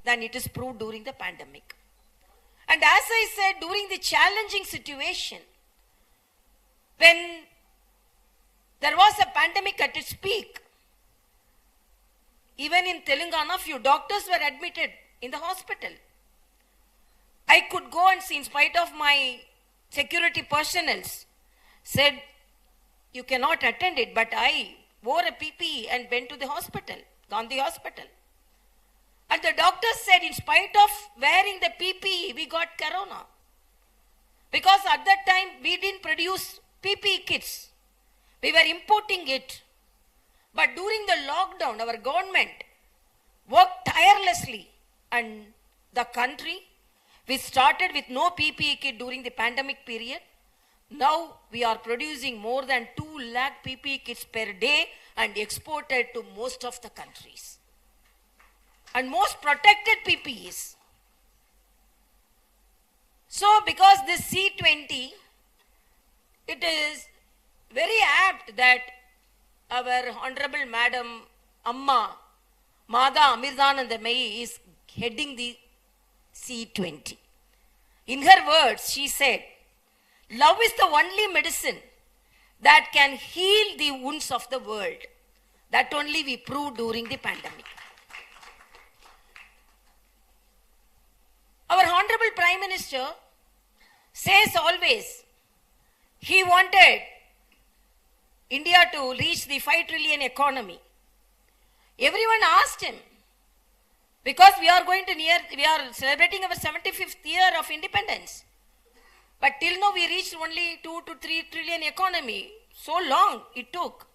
than it is proved during the pandemic. And as I said, during the challenging situation, when there was a pandemic at its peak, even in Telangana, few doctors were admitted in the hospital. I could go and see, in spite of my security personnel said, you cannot attend it, but I wore a PPE and went to the hospital, gone to the hospital. And the doctors said, in spite of wearing the PPE, we got corona. Because at that time, we didn't produce PPE kits. We were importing it. But during the lockdown, our government worked tirelessly. And the country, we started with no PPE kit during the pandemic period. Now we are producing more than 2 lakh PPE kits per day and exported to most of the countries. And most protected PPEs. So because this C20, it is very apt that our Honorable Madam Amma Madha Amirdanandamai is heading the C20. In her words, she said, love is the only medicine that can heal the wounds of the world. That only we proved during the pandemic. Our Honorable Prime Minister says always he wanted India to reach the 5 trillion economy. Everyone asked him, because we are celebrating our 75th year of independence. But till now we reached only 2 to 3 trillion economy. So long it took.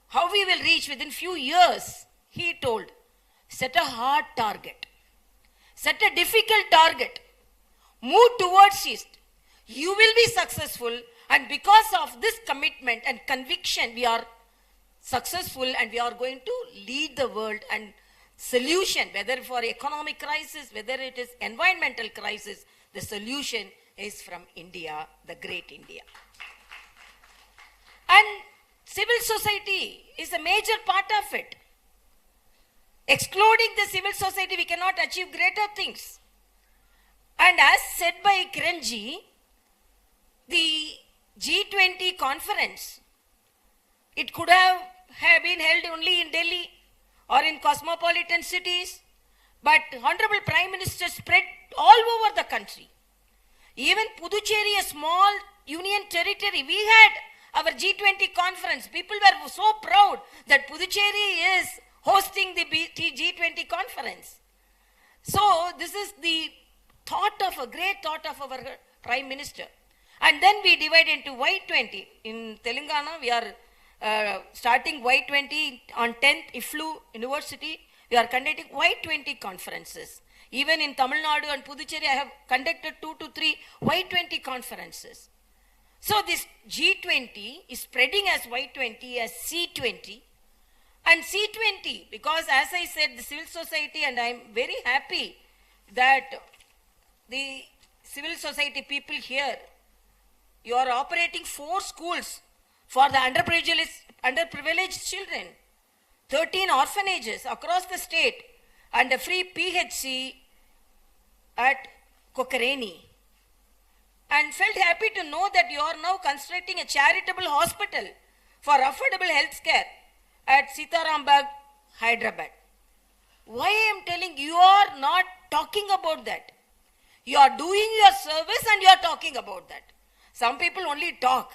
How we will reach within few years? He told, set a hard target. Set a difficult target. Move towards it. You will be successful, and because of this commitment and conviction, we are successful and we are going to lead the world, and solution, whether for economic crisis, whether it is environmental crisis, the solution is from India, the great India. And civil society is a major part of it. Excluding the civil society, we cannot achieve greater things. And as said by Kiranji, the G20 conference, it could have been held only in Delhi or in cosmopolitan cities, but Honorable Prime Minister spread all over the country. Even Puducherry, a small union territory, we had our G20 conference. People were so proud that Puducherry is hosting the G20 conference. So this is the great thought of our Prime Minister. And then we divide into Y20. In Telangana, we are starting Y20 on 10th IFLU University. We are conducting Y20 conferences. Even in Tamil Nadu and Puducherry, I have conducted 2 to 3 Y20 conferences. So this G20 is spreading as Y20, as C20. And C20, because as I said, the civil society, and I am very happy that the civil society people here, you are operating 4 schools for the underprivileged children, 13 orphanages across the state, and a free PHC at Kokareni. And felt happy to know that you are now constructing a charitable hospital for affordable health care at Sitarambag, Hyderabad. Why I am telling you are not talking about that. You are doing your service and you are talking about that. Some people only talk.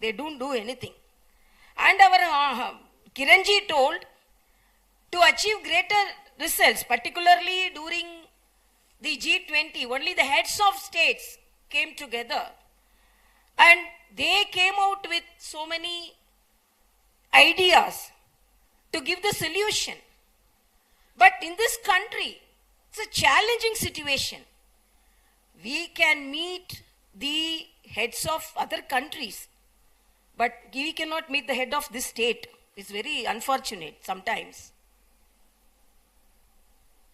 They don't do anything. And our Kiranji told, to achieve greater results, particularly during the G20, only the heads of states came together. And they came out with so many ideas to give the solution. But in this country, it's a challenging situation. We can meet the heads of other countries, but we cannot meet the head of this state. It's very unfortunate sometimes.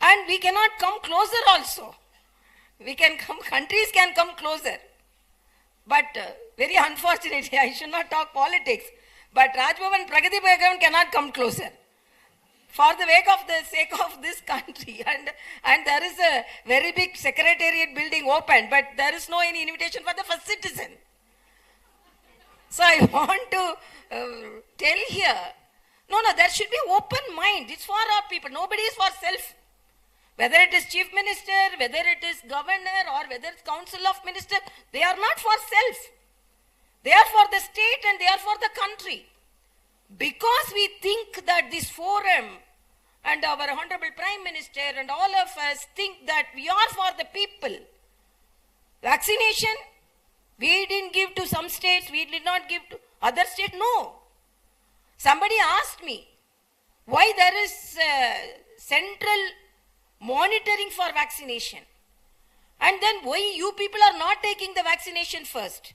And we cannot come closer also. Countries can come closer. But very unfortunate, I should not talk politics. But Rajbhavan, Pragati Bhavan cannot come closer. for the sake of this country. And there is a very big secretariat building open, but there is no any invitation for the first citizen. So I want to tell here, no, there should be open mind. It's for our people. Nobody is for self. Whether it is chief minister, whether it is governor, or whether it's council of ministers, they are not for self. They are for the state and they are for the country. Because we think that this forum and our honorable prime minister and all of us think that we are for the people. Vaccination, we didn't give to some states, we did not give to other states. No. Somebody asked me why there is central monitoring for vaccination. And then why you people are not taking the vaccination first.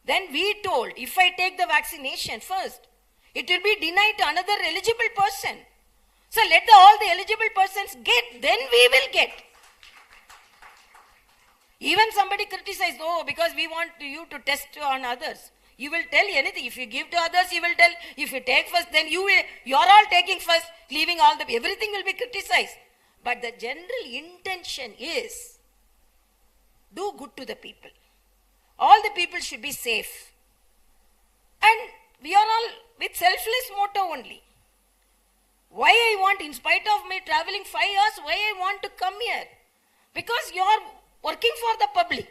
Then we told, if I take the vaccination first, it will be denied to another eligible person. So let all the eligible persons get, then we will get. Even somebody criticized, oh, because we want you to test on others. You will tell anything. If you give to others, you will tell. If you take first, then you are all taking first, leaving all the, everything will be criticized. But the general intention is, do good to the people. All the people should be safe. And we are all with selfless motto only. Why I want, in spite of me traveling 5 hours, why I want to come here? Because you are working for the public.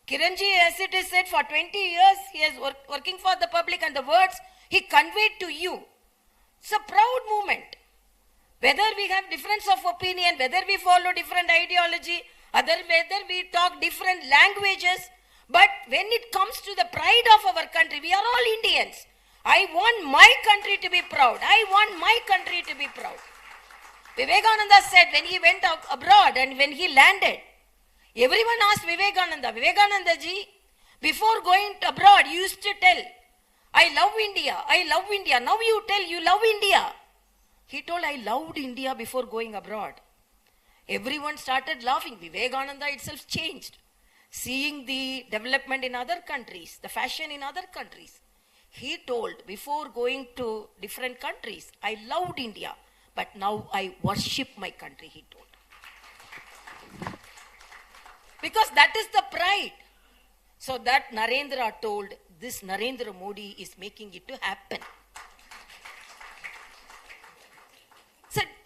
Kiranji, as it is said, for 20 years, he is working for the public, and the words he conveyed to you. It's a proud moment. Whether we have difference of opinion, whether we follow different ideology, whether we talk different languages, but when it comes to the pride of our country, we are all Indians. I want my country to be proud. I want my country to be proud. Vivekananda said when he went abroad and when he landed, everyone asked Vivekananda ji, before going abroad, you used to tell, I love India, I love India. Now you tell you love India. He told, I loved India before going abroad. Everyone started laughing. Vivekananda itself changed. Seeing the development in other countries, the fashion in other countries. He told, before going to different countries, I loved India, but now I worship my country, he told. Because that is the pride. So that Narendra told, this Narendra Modi is making it to happen.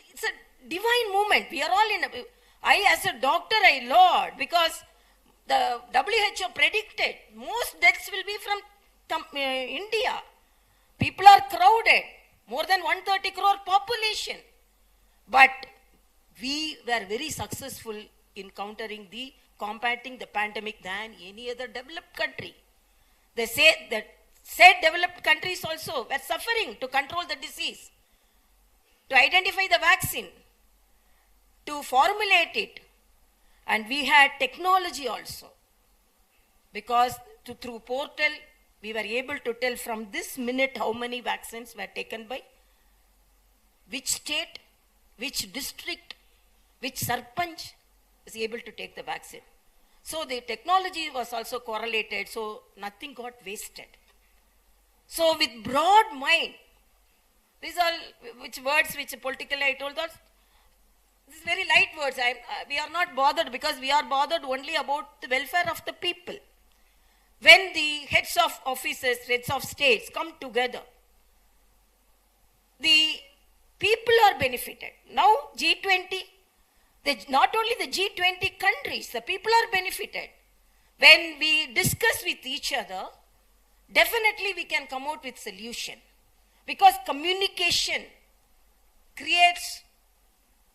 It's a divine moment. We are all in I as a doctor, I laud, because the WHO predicted most deaths will be from India. People are crowded, more than 130 crore population. But we were very successful in combating the pandemic than any other developed country. They say that said developed countries also were suffering to control the disease, to identify the vaccine, to formulate it. And we had technology also. Because through portal, we were able to tell from this minute how many vaccines were taken by which state, which district, which sarpanch is able to take the vaccine. So the technology was also correlated, so nothing got wasted. So with broad mind, these are which words which politically I told us, these very light words. We are not bothered because we are bothered only about the welfare of the people. When the heads of offices, heads of states come together, the people are benefited. Now G20, not only the G20 countries, the people are benefited. When we discuss with each other, definitely we can come out with solution. Because communication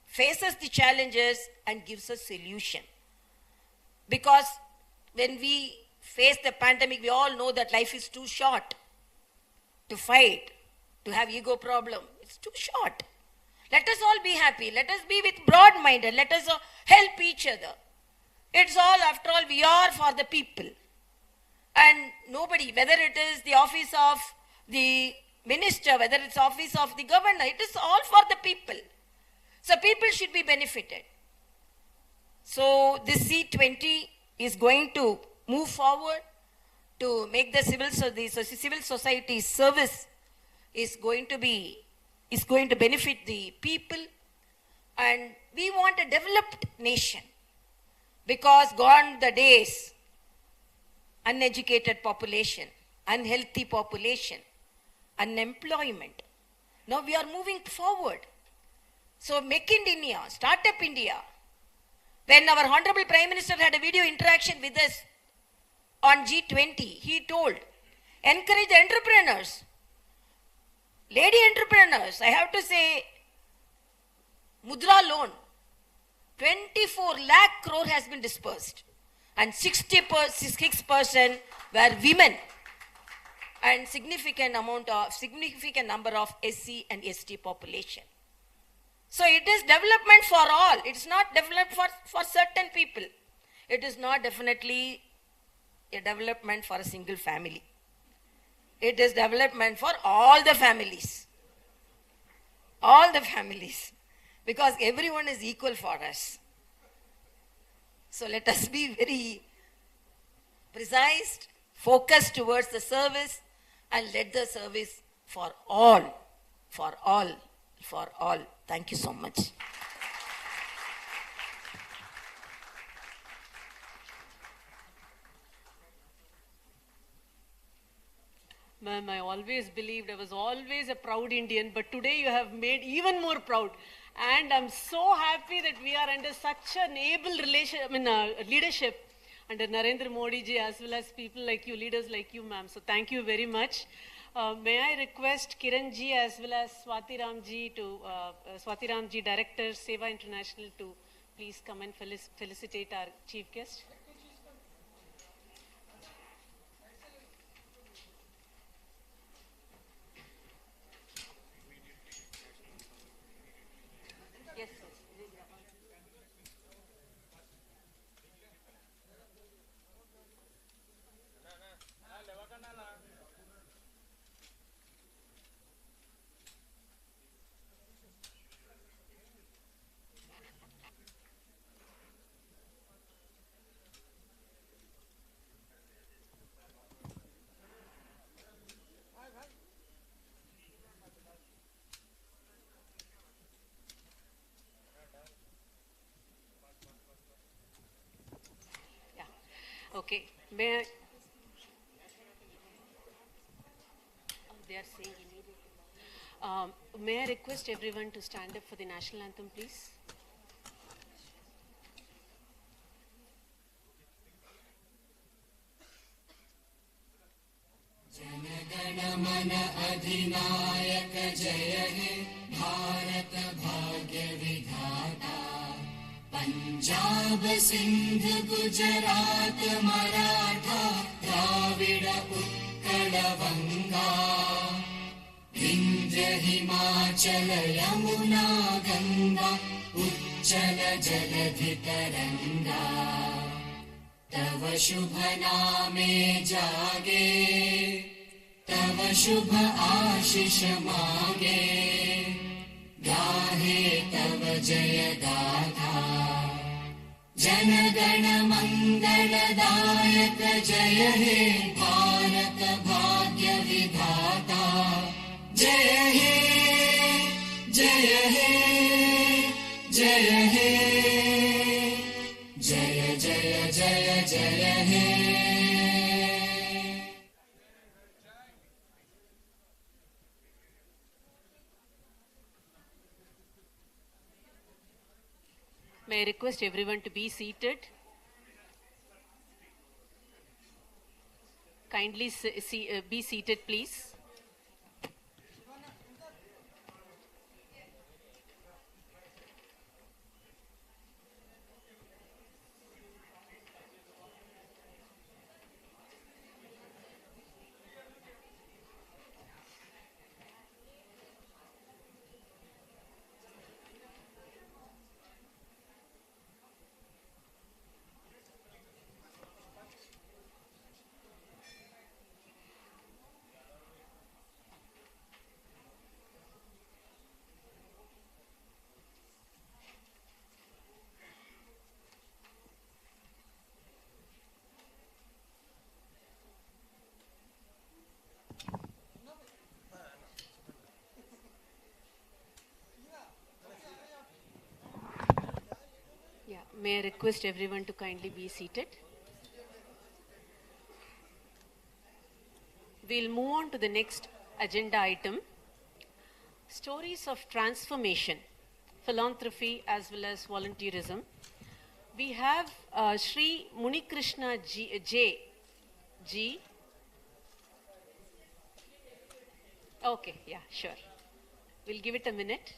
faces the challenges and gives a solution. Because when we face the pandemic, we all know that life is too short to fight, to have ego problem. It's too short. Let us all be happy. Let us be with broad-minded. Let us help each other. It's all, after all, we are for the people. And nobody, whether it is the office of the minister, whether it's office of the governor, it is all for the people. So people should be benefited. So this C20 is going to move forward to make the civil society service is going to be is going to benefit the people, and we want a developed nation, because gone the days, uneducated population, unhealthy population, unemployment. Now we are moving forward. So Make in India, Startup India. When our Honorable Prime Minister had a video interaction with us on G20, he told, encourage the entrepreneurs, lady entrepreneurs. I have to say, Mudra loan, 24 lakh crore has been dispersed, and 66% were women, and significant number of SC and ST population. So it is development for all. It's not development for certain people. It is not definitely a development for a single family. It is development for all the families. All the families. Because everyone is equal for us. So let us be very precise, focused towards the service, and let the service for all, for all, for all. Thank you so much. Ma'am, I always believed I was always a proud Indian, but today you have made even more proud. And I'm so happy that we are under such an able leadership under Narendra Modi ji, as well as people like you, leaders like you, ma'am. So thank you very much. May I request Kiran ji as well as Swati Ram ji, Director, Seva International, to please come and felicitate our chief guest. Yes, okay. May I? They are saying immediately. May I request everyone to stand up for the national anthem, please? Jana Gana Mana अधिनायक जय हे भारत भाग्य विधाता पंजाब सिंध गुजरात मराठा द्राविड उत्कल गंगा विंध्य हिमाचल यमुना गंगा उच्चल जलधि तरंगा तव शुभ नामे जागे तव शुभ आशीष मांगे गाहे तव जय गाथा जनगण मंगलदायक जय हे भारत भाग्य विधाता जय हे जय हे जय हे जय जय जय जय हे May I request everyone to be seated? Kindly be seated, please. May I request everyone to kindly be seated? We'll move on to the next agenda item. Stories of transformation, philanthropy as well as volunteerism. We have Sri Munikrishna G. Okay, yeah, sure. We'll give it a minute.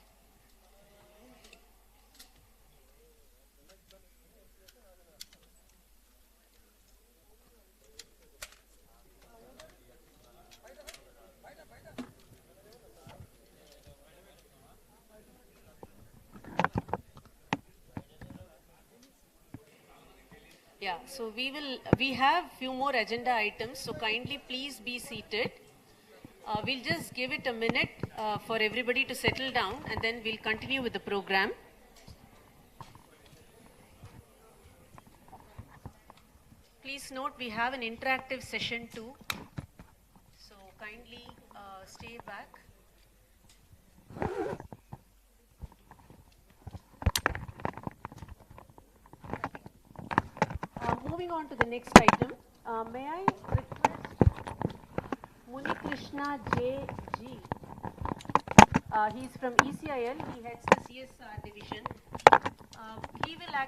Yeah, so we have few more agenda items, so kindly please be seated. We'll just give it a minute for everybody to settle down, and then we'll continue with the program. Please note we have an interactive session too, so kindly stay back. Moving on to the next item, may I request Munikrishna G. He's from ECIL, he heads the CSR division. He will actually